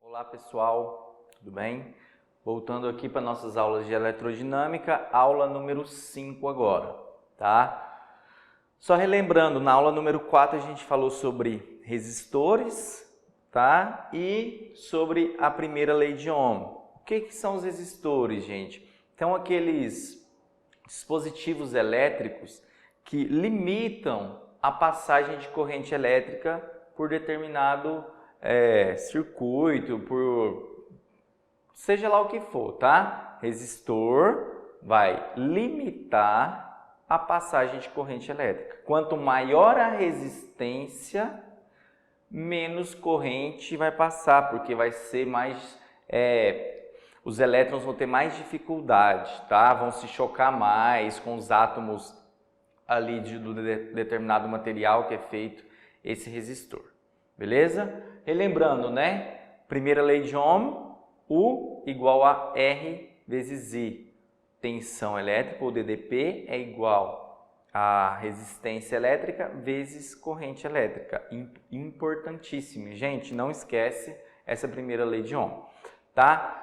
Olá pessoal, tudo bem? Voltando aqui para nossas aulas de eletrodinâmica, aula número 5 agora, tá? Só relembrando, na aula número 4 a gente falou sobre resistores, tá? E sobre a primeira lei de Ohm. O que são os resistores, gente? Então, aqueles dispositivos elétricos que limitam a passagem de corrente elétrica por determinado circuito, por seja lá o que for, tá? Resistor vai limitar a passagem de corrente elétrica. Quanto maior a resistência, menos corrente vai passar, porque vai ser mais os elétrons vão ter mais dificuldade, tá? Vão se chocar mais com os átomos ali do determinado material que é feito esse resistor. Beleza? Relembrando, né? Primeira lei de Ohm, U igual a R vezes I. Tensão elétrica, ou DDP, é igual a resistência elétrica vezes corrente elétrica. Importantíssimo, gente, não esquece essa primeira lei de Ohm, tá?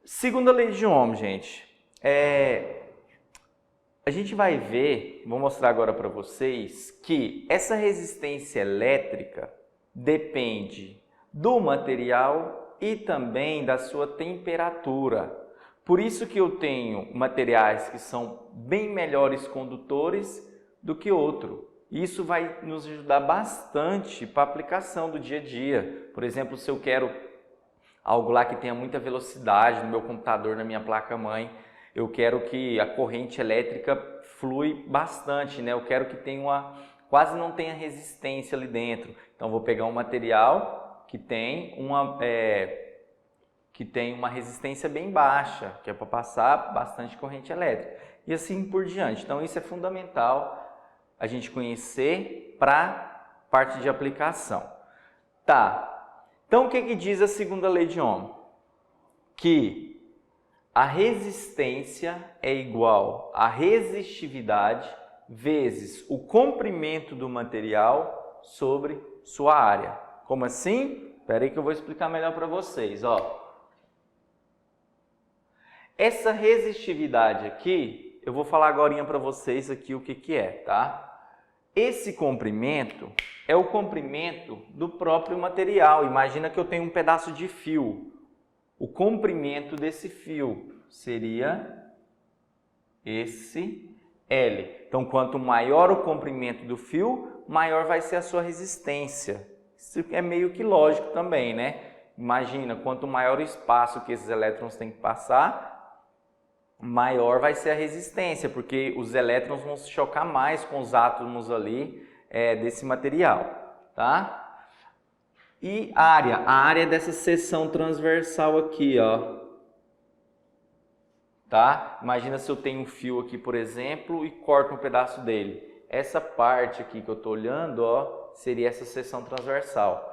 Segunda lei de Ohm, gente, a gente vai ver, vou mostrar agora para vocês, que essa resistência elétrica depende do material e também da sua temperatura. Por isso que eu tenho materiais que são bem melhores condutores do que outro. Isso vai nos ajudar bastante para a aplicação do dia a dia. Por exemplo, se eu quero algo lá que tenha muita velocidade no meu computador, na minha placa-mãe, eu quero que a corrente elétrica flui bastante, né? Eu quero que tenha quase não tenha resistência ali dentro. Então, vou pegar um material que tem uma resistência bem baixa, que é para passar bastante corrente elétrica. E assim por diante. Então, isso é fundamental a gente conhecer para parte de aplicação. Tá. Então, o que diz a segunda lei de Ohm? Que a resistência é igual à resistividade vezes o comprimento do material sobre sua área. Como assim? Espera aí que eu vou explicar melhor para vocês. Ó. Essa resistividade aqui, eu vou falar agora para vocês aqui o que é, tá? Esse comprimento é o comprimento do próprio material. Imagina que eu tenho um pedaço de fio. O comprimento desse fio seria esse L. Então, quanto maior o comprimento do fio, maior vai ser a sua resistência. Isso é meio que lógico também, né? Imagina, quanto maior o espaço que esses elétrons têm que passar, maior vai ser a resistência, porque os elétrons vão se chocar mais com os átomos ali desse material, tá? E a área dessa seção transversal aqui, ó, tá? Imagina se eu tenho um fio aqui, por exemplo, e corto um pedaço dele. Essa parte aqui que eu estou olhando, ó, seria essa seção transversal.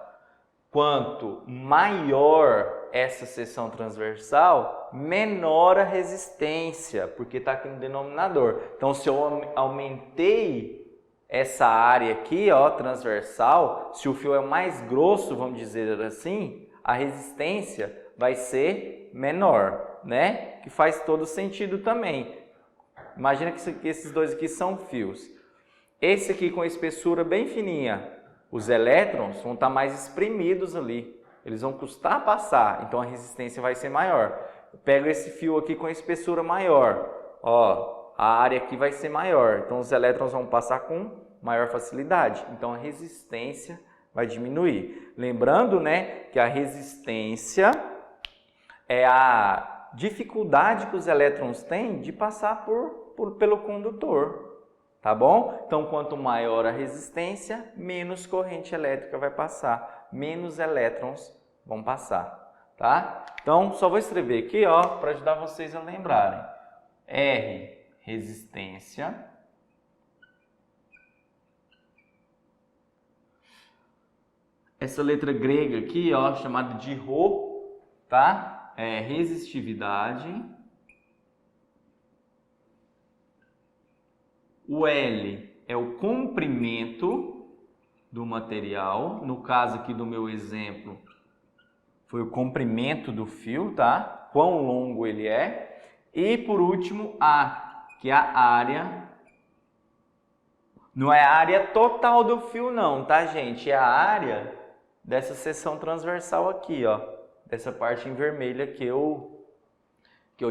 Quanto maior essa seção transversal, menor a resistência, porque está aqui no denominador. Então, se eu aumentei essa área aqui, ó, transversal, se o fio é mais grosso, vamos dizer assim, a resistência vai ser menor, né? Que faz todo sentido também. Imagina que esses dois aqui são fios. Esse aqui com a espessura bem fininha, os elétrons vão estar mais espremidos ali. Eles vão custar a passar, então a resistência vai ser maior. Eu pego esse fio aqui com a espessura maior, ó, a área aqui vai ser maior. Então os elétrons vão passar com maior facilidade. Então a resistência vai diminuir. Lembrando, né, que a resistência é a dificuldade que os elétrons têm de passar pelo condutor. Tá bom? Então, quanto maior a resistência, menos corrente elétrica vai passar, menos elétrons vão passar, tá? Então, só vou escrever aqui, ó, para ajudar vocês a lembrarem. R, resistência. Essa letra grega aqui, ó, chamada de Rho, tá? É resistividade. O L é o comprimento do material. No caso aqui do meu exemplo, foi o comprimento do fio, tá? Quão longo ele é. E por último, A, que é a área. Não é a área total do fio não, tá, gente? É a área dessa seção transversal aqui, ó. Dessa parte em vermelha que eu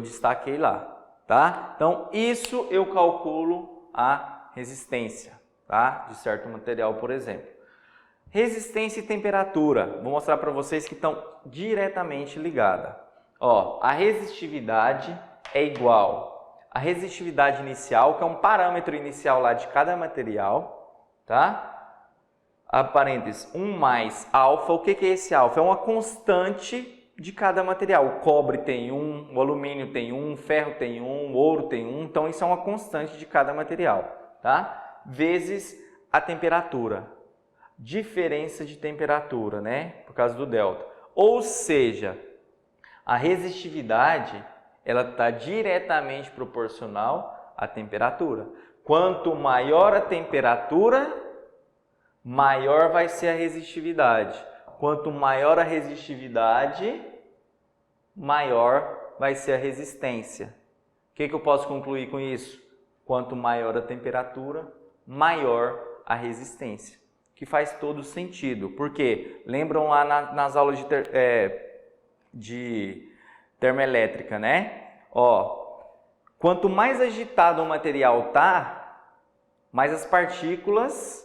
destaquei lá, tá? Então, isso eu calculo a resistência, tá? De certo material, por exemplo. Resistência e temperatura. Vou mostrar para vocês que estão diretamente ligadas. Ó, a resistividade é igual a resistividade inicial, que é um parâmetro inicial lá de cada material, tá? A parênteses, 1 mais alfa. O que é esse alfa? É uma constante de cada material. O cobre tem 1, o alumínio tem 1, o ferro tem 1, o ouro tem 1. Então, isso é uma constante de cada material, tá? Vezes a temperatura. Diferença de temperatura, né? Por causa do delta. Ou seja, a resistividade ela está diretamente proporcional à temperatura. Quanto maior a temperatura, maior vai ser a resistividade. Quanto maior a resistividade, maior vai ser a resistência. O que eu posso concluir com isso? Quanto maior a temperatura, maior a resistência. Que faz todo sentido. Por quê? Lembram lá nas aulas de termoelétrica, né? Ó, quanto mais agitado o material tá, mais as partículas,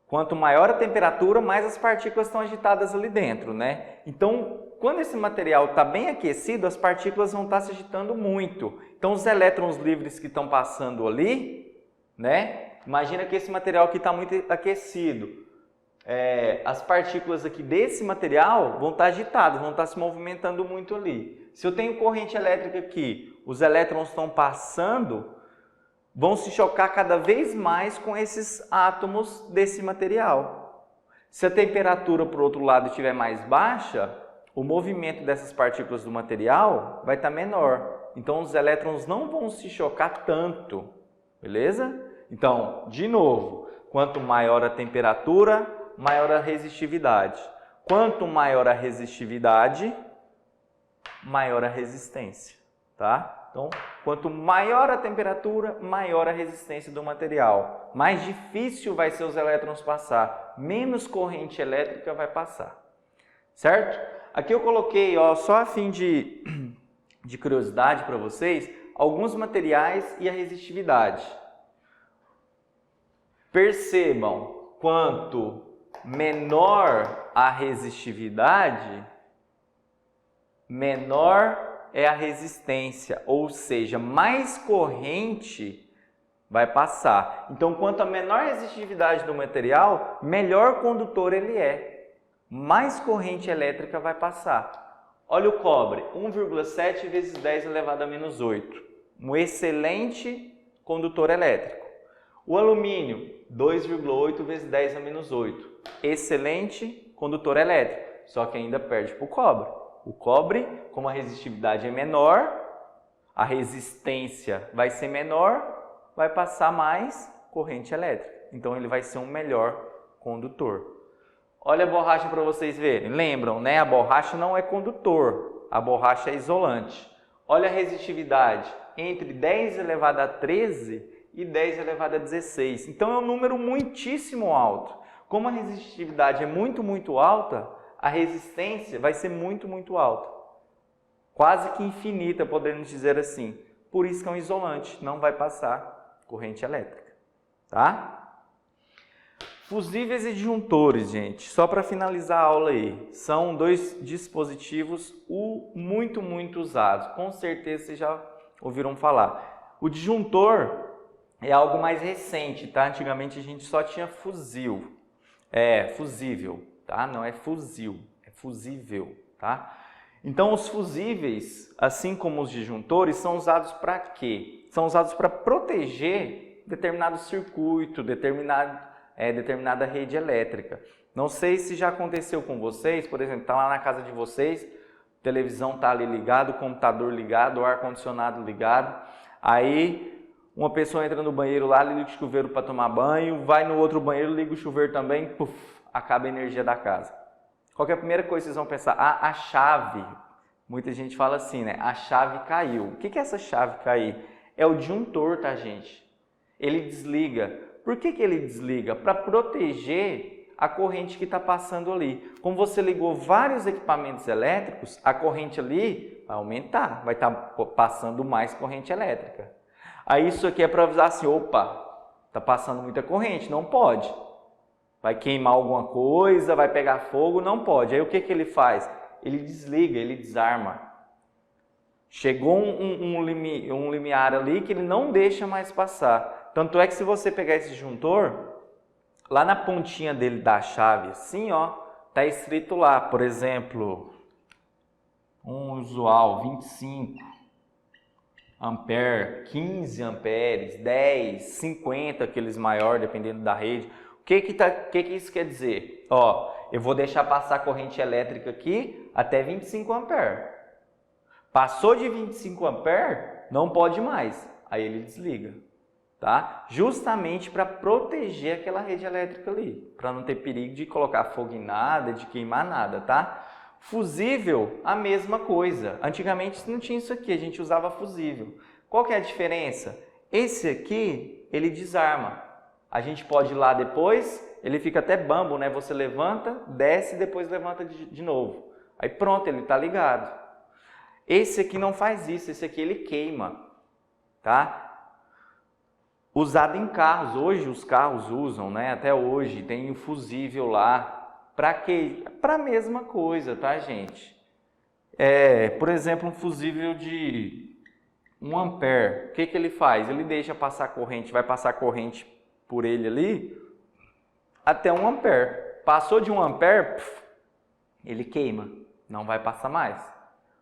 quanto maior a temperatura, mais as partículas estão agitadas ali dentro, né? Então, quando esse material está bem aquecido, as partículas vão estar se agitando muito. Então, os elétrons livres que estão passando ali, né? Imagina que esse material aqui está muito aquecido. As partículas aqui desse material vão estar agitadas, vão estar se movimentando muito ali. Se eu tenho corrente elétrica aqui, os elétrons estão passando, vão se chocar cada vez mais com esses átomos desse material. Se a temperatura, por outro lado, estiver mais baixa, o movimento dessas partículas do material vai estar menor. Então, os elétrons não vão se chocar tanto, beleza? Então, de novo, quanto maior a temperatura, maior a resistividade. Quanto maior a resistividade, maior a resistência, tá? Então, quanto maior a temperatura, maior a resistência do material. Mais difícil vai ser os elétrons passar, menos corrente elétrica vai passar, certo? Aqui eu coloquei, ó, só a fim de curiosidade para vocês, alguns materiais e a resistividade. Percebam, quanto menor a resistividade, menor é a resistência, ou seja, mais corrente vai passar. Então, quanto a menor a resistividade do material, melhor condutor ele é. Mais corrente elétrica vai passar. Olha o cobre, 1,7 vezes 10 elevado a menos 8. Um excelente condutor elétrico. O alumínio, 2,8 vezes 10 a menos 8. Excelente condutor elétrico, só que ainda perde para o cobre. O cobre, como a resistividade é menor, a resistência vai ser menor, vai passar mais corrente elétrica. Então, ele vai ser um melhor condutor. Olha a borracha para vocês verem. Lembram, né? A borracha não é condutor, a borracha é isolante. Olha a resistividade, entre 10 elevado a 13 e 10 elevado a 16. Então, é um número muitíssimo alto. Como a resistividade é muito alta, a resistência vai ser muito alta. Quase que infinita, podemos dizer assim. Por isso que é um isolante, não vai passar corrente elétrica, tá? Fusíveis e disjuntores, gente, só para finalizar a aula aí, são dois dispositivos muito usados. Com certeza vocês já ouviram falar. O disjuntor é algo mais recente, tá? Antigamente a gente só tinha fusível, tá? Não é fuzil, é fusível, tá? Então, os fusíveis, assim como os disjuntores, são usados para quê? São usados para proteger determinado circuito, determinada rede elétrica. Não sei se já aconteceu com vocês, por exemplo, está lá na casa de vocês, a televisão está ali ligada, o computador ligado, o ar-condicionado ligado, aí Uma pessoa entra no banheiro lá, liga o chuveiro para tomar banho, vai no outro banheiro, liga o chuveiro também, puf, acaba a energia da casa. Qual que é a primeira coisa que vocês vão pensar? A chave. Muita gente fala assim, né? A chave caiu. O que é essa chave cair? É o disjuntor, tá, gente? Ele desliga. Por que ele desliga? Para proteger a corrente que está passando ali. Como você ligou vários equipamentos elétricos, a corrente ali vai aumentar, vai estar passando mais corrente elétrica. Aí isso aqui é para avisar assim, opa, está passando muita corrente, não pode. Vai queimar alguma coisa, vai pegar fogo, não pode. Aí o que ele faz? Ele desliga, ele desarma. Chegou um limiar ali que ele não deixa mais passar. Tanto é que se você pegar esse disjuntor, lá na pontinha dele da chave, assim, ó, tá escrito lá, por exemplo, um usual 25 ampere, 15 amperes, 10, 50, aqueles maiores, dependendo da rede. O que isso quer dizer? Ó, eu vou deixar passar a corrente elétrica aqui até 25 amperes. Passou de 25 amperes, não pode mais. Aí ele desliga, tá? Justamente para proteger aquela rede elétrica ali, para não ter perigo de colocar fogo em nada, de queimar nada, tá? Fusível, a mesma coisa. Antigamente não tinha isso aqui, a gente usava fusível. Qual que é a diferença? Esse aqui, ele desarma. A gente pode ir lá depois, ele fica até bambo, né? Você levanta, desce e depois levanta de novo. Aí pronto, ele está ligado. Esse aqui não faz isso, esse aqui ele queima, tá? Usado em carros, hoje os carros usam, né? Até hoje tem o fusível lá. Para quê? Para a mesma coisa, tá, gente? Por exemplo, um fusível de 1 ampere. O que ele faz? Ele deixa passar corrente, vai passar corrente por ele ali até 1 ampere. Passou de 1 ampere, ele queima, não vai passar mais.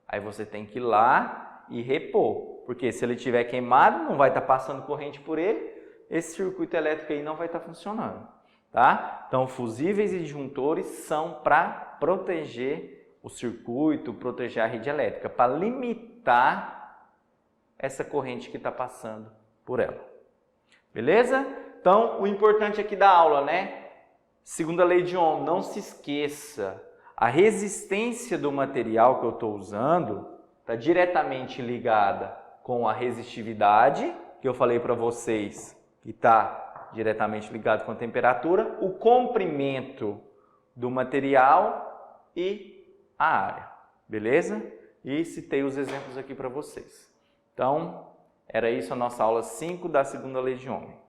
Aí você tem que ir lá e repor, porque se ele estiver queimado, não vai estar passando corrente por ele, esse circuito elétrico aí não vai estar funcionando, tá? Então, fusíveis e disjuntores são para proteger o circuito, proteger a rede elétrica, para limitar essa corrente que está passando por ela. Beleza? Então, o importante aqui da aula, né? Segunda lei de Ohm, não se esqueça, a resistência do material que eu estou usando está diretamente ligada com a resistividade, que eu falei para vocês, que está diretamente ligado com a temperatura, o comprimento do material e a área. Beleza? E citei os exemplos aqui para vocês. Então, era isso a nossa aula 5 da segunda lei de Ohm.